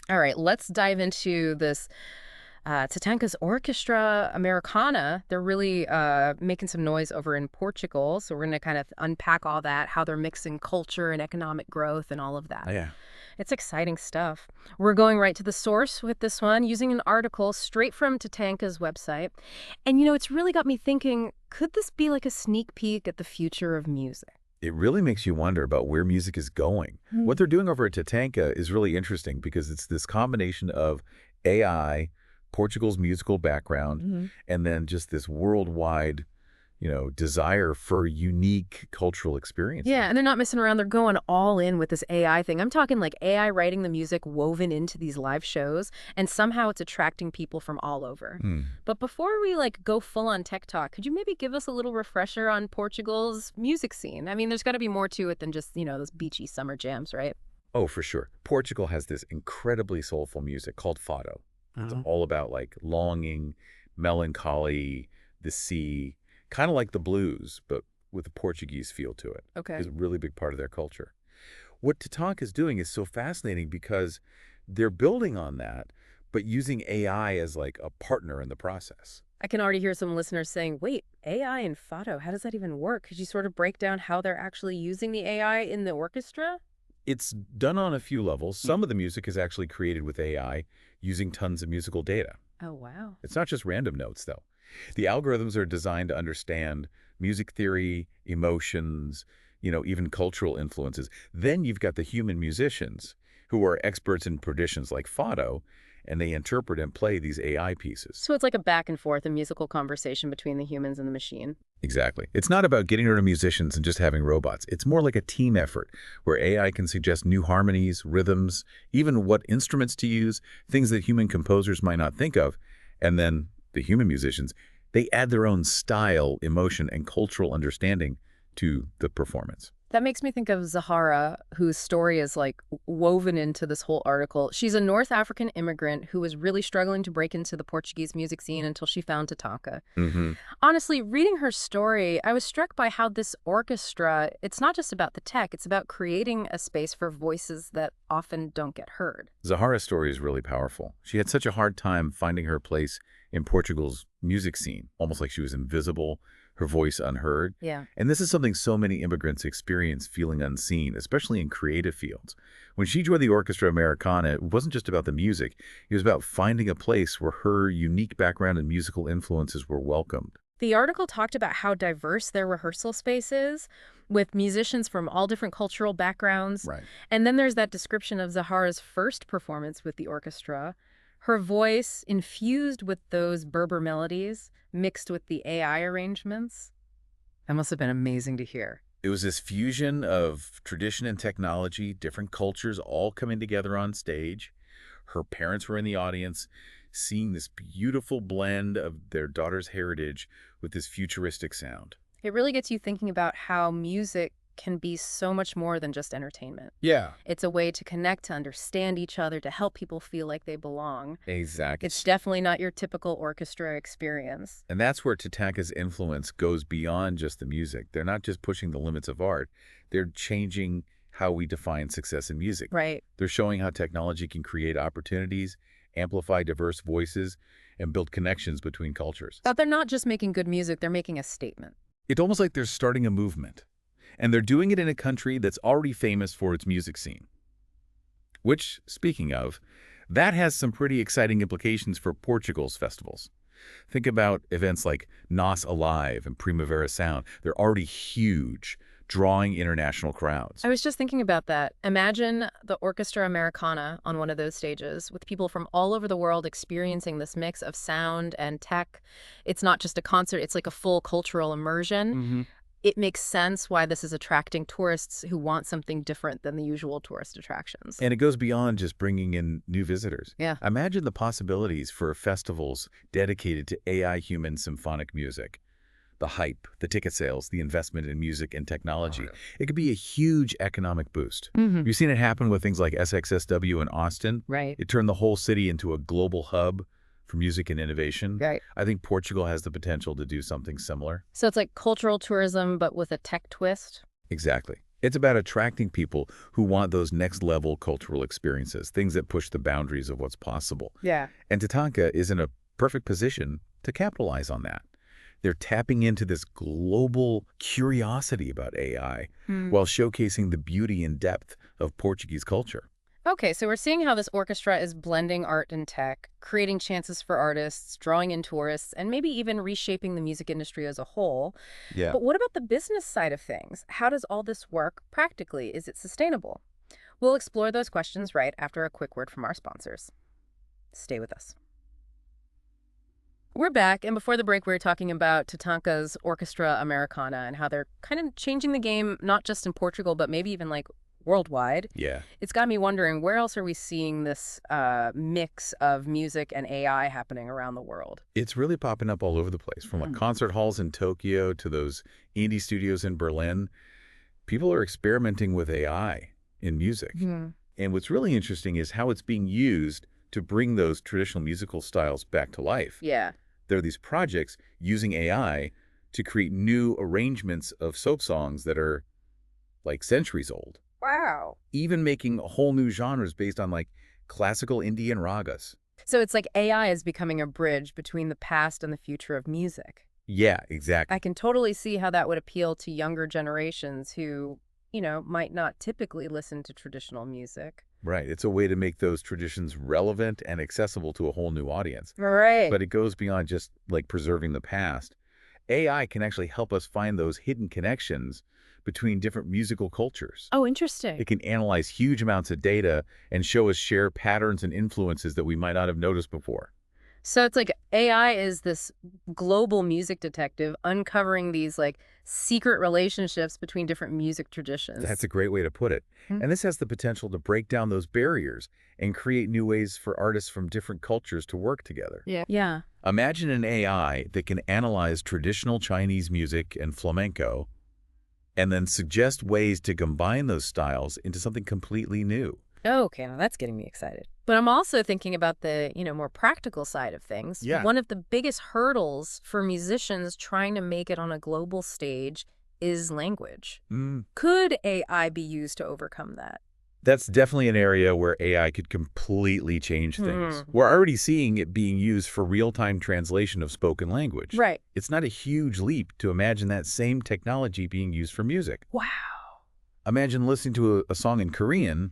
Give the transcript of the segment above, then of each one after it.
All right, let's dive into this Tatanka's Orchestra Americana. They're really making some noise over in Portugal. So we're going to kind of unpack all that, how they're mixing culture and economic growth and all of Oh, that. yeah. It's exciting stuff. We're going right to the source with this one, using an article straight from Tatanka's website. And, it's really got me thinking, could this be like a sneak peek at the future of music? It really makes you wonder about where music is going. What they're doing over at TATANKA is really interesting because it's this combination of AI, Portugal's musical background, Mm-hmm. and then just this worldwide, desire for unique cultural experiences. Yeah, and they're not messing around. They're going all in with this AI thing. I'm talking like AI writing the music woven into these live shows, and somehow it's attracting people from all over. Hmm. But before we go full on tech talk, could you maybe give us a little refresher on Portugal's music scene? I mean, there's got to be more to it than just, those beachy summer jams, right? Oh, for sure. Portugal has this incredibly soulful music called fado. It's all about like longing, melancholy, the sea, kind of like the blues, but with a Portuguese feel to it. Okay. It's a really big part of their culture. What Tatanka is doing is so fascinating because they're building on that, but using AI as like a partner in the process. I can already hear some listeners saying, wait, AI and Fado, how does that even work? Could you sort of break down how they're actually using the AI in the orchestra? It's done on a few levels. Some of the music is actually created with AI using tons of musical data. Oh, wow. It's not just random notes, though. The algorithms are designed to understand music theory, emotions, even cultural influences. Then you've got the human musicians who are experts in traditions like fado, and they interpret and play these AI pieces. So it's like a back and forth, a musical conversation between the humans and the machine. Exactly. It's not about getting rid of musicians and just having robots. It's more like a team effort where AI can suggest new harmonies, rhythms, even what instruments to use, things that human composers might not think of. And then the human musicians, they add their own style, emotion, and cultural understanding to the performance. That makes me think of 𝗧𝗓𝗔, whose story is woven into this whole article. She's a North African immigrant who was really struggling to break into the Portuguese music scene until she found Tatanka. Mm-hmm. Honestly, reading her story, I was struck by how this orchestra, it's not just about the tech, it's about creating a space for voices that often don't get heard. 𝗧𝗓𝗔's story is really powerful. She had such a hard time finding her place in Portugal's music scene, almost like she was invisible, her voice unheard. Yeah. And this is something so many immigrants experience, feeling unseen, especially in creative fields. When she joined the Orchestra Americana, it wasn't just about the music. It was about finding a place where her unique background and musical influences were welcomed. The article talked about how diverse their rehearsal space is, with musicians from all different cultural backgrounds. Right. And then there's that description of 𝗧𝗓𝗔's first performance with the orchestra. Her voice infused with those Berber melodies, mixed with the AI arrangements. That must have been amazing to hear. It was this fusion of tradition and technology, different cultures all coming together on stage. Her parents were in the audience, seeing this beautiful blend of their daughter's heritage with this futuristic sound. It really gets you thinking about how music can be so much more than just entertainment. Yeah. It's a way to connect, to understand each other, to help people feel like they belong. Exactly. It's definitely not your typical orchestra experience. And that's where Tatanka's influence goes beyond just the music. They're not just pushing the limits of art. They're changing how we define success in music. Right. They're showing how technology can create opportunities, amplify diverse voices, and build connections between cultures. But they're not just making good music, they're making a statement. It's almost like they're starting a movement. And they're doing it in a country that's already famous for its music scene. Which, speaking of, that has some pretty exciting implications for Portugal's festivals. Think about events like Nós Alive and Primavera Sound. They're already huge, drawing international crowds. I was just thinking about that. Imagine the Orchestra Americana on one of those stages with people from all over the world experiencing this mix of sound and tech. It's not just a concert, it's like a full cultural immersion. It makes sense why this is attracting tourists who want something different than the usual tourist attractions. And it goes beyond just bringing in new visitors. Yeah. Imagine the possibilities for festivals dedicated to AI human symphonic music. The hype, the ticket sales, the investment in music and technology. It could be a huge economic boost. You've seen it happen with things like SXSW in Austin. Right. It turned the whole city into a global hub for music and innovation. Right. I think Portugal has the potential to do something similar. So it's like cultural tourism, but with a tech twist? Exactly. It's about attracting people who want those next-level cultural experiences, things that push the boundaries of what's possible. Yeah. And TATANKA is in a perfect position to capitalize on that. They're tapping into this global curiosity about AI while showcasing the beauty and depth of Portuguese culture. Okay, so we're seeing how this orchestra is blending art and tech, creating chances for artists, drawing in tourists, and maybe even reshaping the music industry as a whole. Yeah. But what about the business side of things? How does all this work practically? Is it sustainable? We'll explore those questions right after a quick word from our sponsors. Stay with us. We're back, and before the break, we were talking about TATANKA's Orchestra Americana and how they're kind of changing the game, not just in Portugal, but maybe even like worldwide. Yeah. It's got me wondering, where else are we seeing this mix of music and AI happening around the world? It's really popping up all over the place, from like concert halls in Tokyo to those indie studios in Berlin. People are experimenting with AI in music. And what's really interesting is how it's being used to bring those traditional musical styles back to life. Yeah. There are these projects using AI to create new arrangements of soap songs that are like centuries old. Wow. Even making whole new genres based on like classical Indian ragas. So it's like AI is becoming a bridge between the past and the future of music. Yeah, exactly. I can totally see how that would appeal to younger generations who, might not typically listen to traditional music. Right. It's a way to make those traditions relevant and accessible to a whole new audience. Right. But it goes beyond just like preserving the past. AI can actually help us find those hidden connections between different musical cultures. Oh, interesting. It can analyze huge amounts of data and show us shared patterns and influences that we might not have noticed before. So it's like AI is this global music detective uncovering these like secret relationships between different music traditions. That's a great way to put it. And this has the potential to break down those barriers and create new ways for artists from different cultures to work together. Yeah. Imagine an AI that can analyze traditional Chinese music and flamenco and then suggest ways to combine those styles into something completely new. Okay, now that's getting me excited. But I'm also thinking about the, more practical side of things. Yeah. One of the biggest hurdles for musicians trying to make it on a global stage is language. Could AI be used to overcome that? That's definitely an area where AI could completely change things. We're already seeing it being used for real-time translation of spoken language. Right. It's not a huge leap to imagine that same technology being used for music. Wow. Imagine listening to a song in Korean,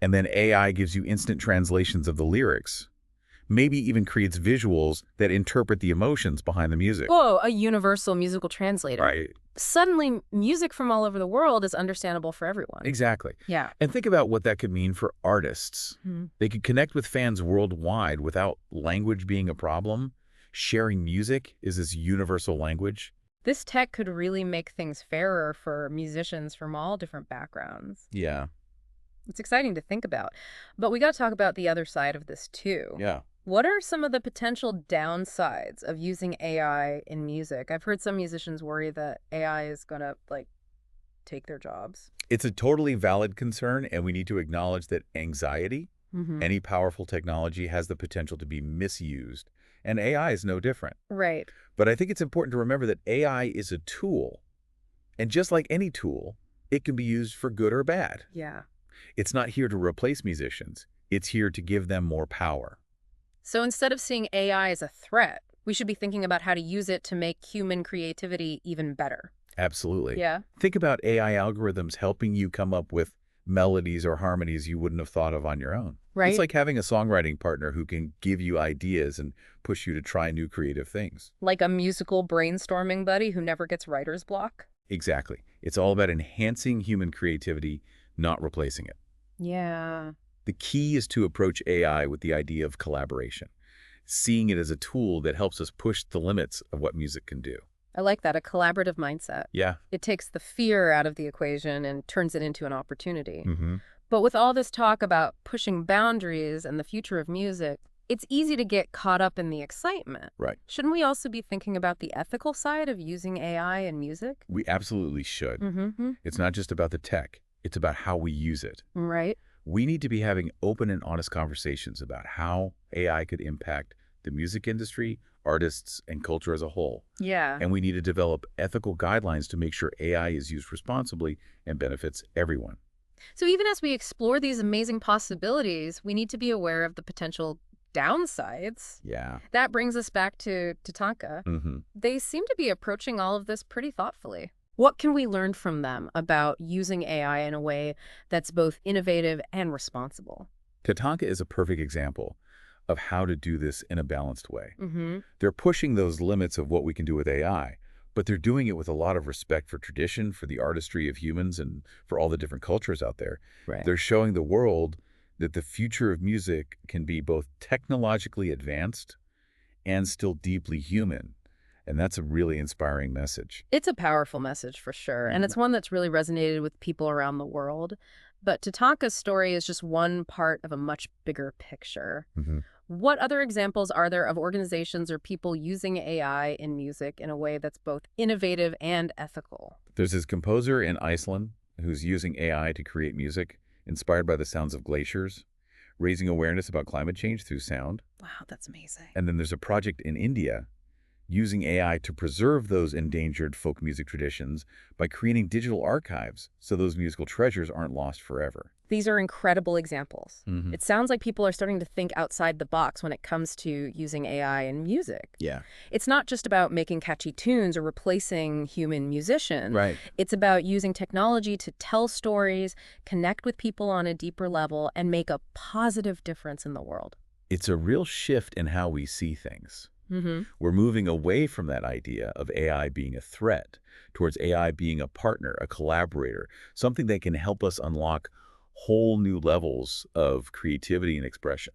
and then AI gives you instant translations of the lyrics. Maybe even creates visuals that interpret the emotions behind the music. Whoa, a universal musical translator. Right. Suddenly, music from all over the world is understandable for everyone. Exactly. Yeah. And think about what that could mean for artists. They could connect with fans worldwide without language being a problem. Sharing music is this universal language. This tech could really make things fairer for musicians from all different backgrounds. Yeah. It's exciting to think about. But we got to talk about the other side of this, too. Yeah. What are some of the potential downsides of using AI in music? I've heard some musicians worry that AI is going to, take their jobs. It's a totally valid concern, and we need to acknowledge that anxiety, any powerful technology, has the potential to be misused, and AI is no different. Right. But I think it's important to remember that AI is a tool, and just like any tool, it can be used for good or bad. Yeah. It's not here to replace musicians. It's here to give them more power. So instead of seeing AI as a threat, we should be thinking about how to use it to make human creativity even better. Absolutely. Yeah. Think about AI algorithms helping you come up with melodies or harmonies you wouldn't have thought of on your own. Right. It's like having a songwriting partner who can give you ideas and push you to try new creative things. Like a musical brainstorming buddy who never gets writer's block. Exactly. It's all about enhancing human creativity, not replacing it. Yeah. The key is to approach AI with the idea of collaboration, seeing it as a tool that helps us push the limits of what music can do. I like that, a collaborative mindset. Yeah. It takes the fear out of the equation and turns it into an opportunity. But with all this talk about pushing boundaries and the future of music, it's easy to get caught up in the excitement. Right. Shouldn't we also be thinking about the ethical side of using AI in music? We absolutely should. It's not just about the tech. It's about how we use it. Right. We need to be having open and honest conversations about how AI could impact the music industry, artists, and culture as a whole. Yeah. And we need to develop ethical guidelines to make sure AI is used responsibly and benefits everyone. So even as we explore these amazing possibilities, we need to be aware of the potential downsides. Yeah. That brings us back to TATANKA. Mm-hmm. They seem to be approaching all of this pretty thoughtfully. What can we learn from them about using AI in a way that's both innovative and responsible? TATANKA is a perfect example of how to do this in a balanced way. Mm-hmm. They're pushing those limits of what we can do with AI, but they're doing it with a lot of respect for tradition, for the artistry of humans, and for all the different cultures out there. Right. They're showing the world that the future of music can be both technologically advanced and still deeply human. And that's a really inspiring message. It's a powerful message for sure, and it's one that's really resonated with people around the world. But TATANKA's story is just one part of a much bigger picture. Mm-hmm. What other examples are there of organizations or people using AI in music in a way that's both innovative and ethical? There's this composer in Iceland who's using AI to create music inspired by the sounds of glaciers, raising awareness about climate change through sound. Wow, that's amazing. And then there's a project in India using AI to preserve those endangered folk music traditions by creating digital archives so those musical treasures aren't lost forever. These are incredible examples. Mm-hmm. It sounds like people are starting to think outside the box when it comes to using AI in music. Yeah. It's not just about making catchy tunes or replacing human musicians. Right. It's about using technology to tell stories, connect with people on a deeper level, and make a positive difference in the world. It's a real shift in how we see things. Mm-hmm. We're moving away from that idea of AI being a threat towards AI being a partner, a collaborator, something that can help us unlock whole new levels of creativity and expression.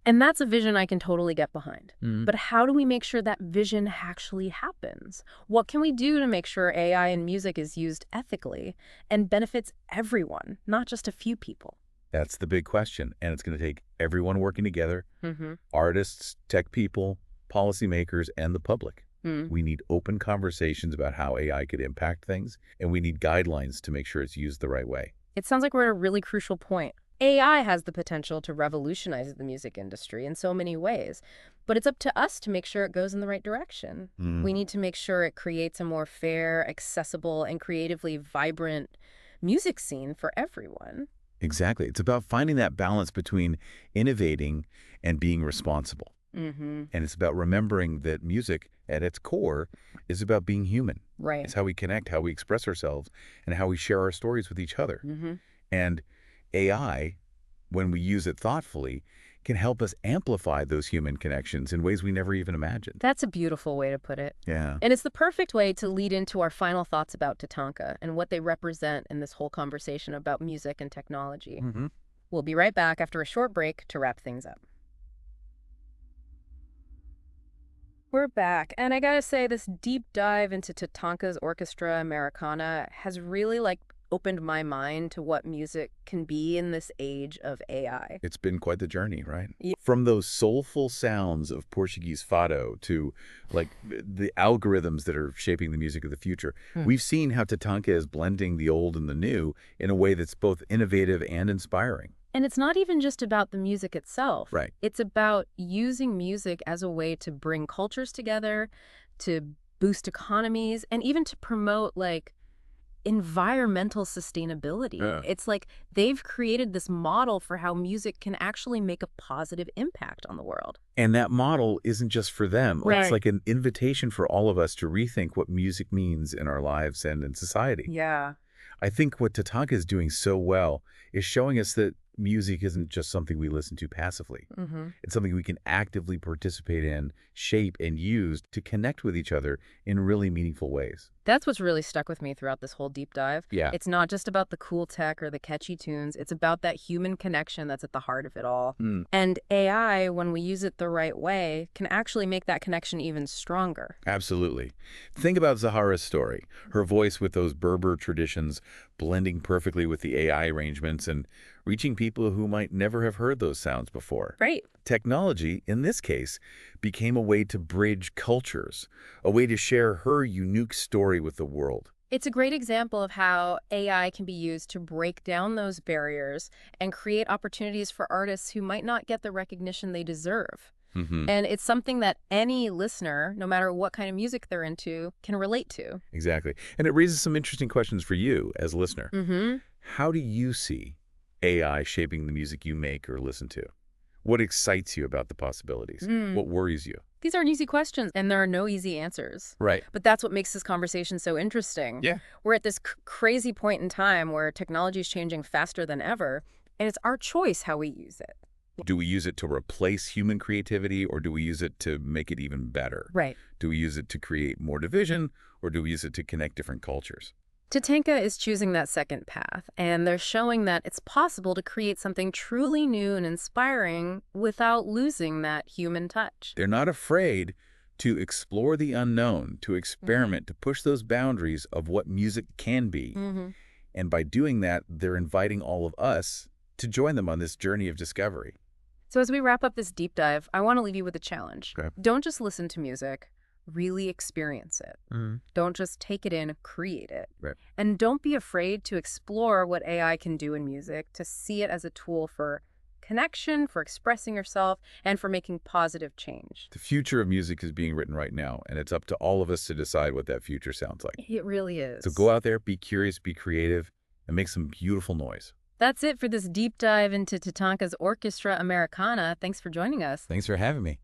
And that's a vision I can totally get behind. Mm-hmm. But how do we make sure that vision actually happens? What can we do to make sure AI in music is used ethically and benefits everyone, not just a few people? That's the big question, and it's going to take everyone working together, Mm-hmm. artists, tech people, policymakers, and the public. Mm. We need open conversations about how AI could impact things, and we need guidelines to make sure it's used the right way. It sounds like we're at a really crucial point. AI has the potential to revolutionize the music industry in so many ways, but it's up to us to make sure it goes in the right direction. We need to make sure it creates a more fair, accessible, and creatively vibrant music scene for everyone. Exactly. It's about finding that balance between innovating and being responsible. Mm-hmm. And it's about remembering that music, at its core, is about being human. Right. It's how we connect, how we express ourselves, and how we share our stories with each other. Mm-hmm. And AI, when we use it thoughtfully, can help us amplify those human connections in ways we never even imagined. That's a beautiful way to put it. Yeah. And it's the perfect way to lead into our final thoughts about TATANKA and what they represent in this whole conversation about music and technology. Mm-hmm. We'll be right back after a short break to wrap things up. We're back, and I gotta say, this deep dive into TATANKA's Orchestra Americana has really, opened my mind to what music can be in this age of AI. It's been quite the journey, right? Yeah. From those soulful sounds of Portuguese fado to, the algorithms that are shaping the music of the future, we've seen how TATANKA is blending the old and the new in a way that's both innovative and inspiring. And it's not even just about the music itself. Right. It's about using music as a way to bring cultures together, to boost economies, and even to promote, environmental sustainability. Yeah. It's like they've created this model for how music can actually make a positive impact on the world. And that model isn't just for them. Right. It's like an invitation for all of us to rethink what music means in our lives and in society. Yeah. I think what TATANKA is doing so well is showing us that music isn't just something we listen to passively. Mm-hmm. It's something we can actively participate in, shape, and use to connect with each other in really meaningful ways. That's what's really stuck with me throughout this whole deep dive. Yeah. It's not just about the cool tech or the catchy tunes. It's about that human connection that's at the heart of it all. And AI, when we use it the right way, can actually make that connection even stronger. Absolutely. Think about Zahara's story. Her voice with those Berber traditions blending perfectly with the AI arrangements and reaching people who might never have heard those sounds before. Right. Technology, in this case, became a way to bridge cultures, a way to share her unique story with the world. It's a great example of how AI can be used to break down those barriers and create opportunities for artists who might not get the recognition they deserve. And it's something that any listener, no matter what kind of music they're into, can relate to. Exactly. And it raises some interesting questions for you as a listener. How do you see AI shaping the music you make or listen to? What excites you about the possibilities? What worries you? These aren't easy questions, and there are no easy answers. Right. But that's what makes this conversation so interesting. Yeah. We're at this crazy point in time where technology is changing faster than ever, and it's our choice how we use it. Do we use it to replace human creativity, or do we use it to make it even better? Right. Do we use it to create more division, or do we use it to connect different cultures? TATANKA is choosing that second path, and they're showing that it's possible to create something truly new and inspiring without losing that human touch. They're not afraid to explore the unknown, to experiment, to push those boundaries of what music can be. And by doing that, they're inviting all of us to join them on this journey of discovery. So as we wrap up this deep dive, I want to leave you with a challenge. Okay. Don't just listen to music, really experience it. Don't just take it in, create it. Right. And don't be afraid to explore what AI can do in music, to see it as a tool for connection, for expressing yourself, and for making positive change. The future of music is being written right now, and it's up to all of us to decide what that future sounds like. It really is. So go out there, be curious, be creative, and make some beautiful noise. That's it for this deep dive into TATANKA's Orchestra Americana. Thanks for joining us. Thanks for having me.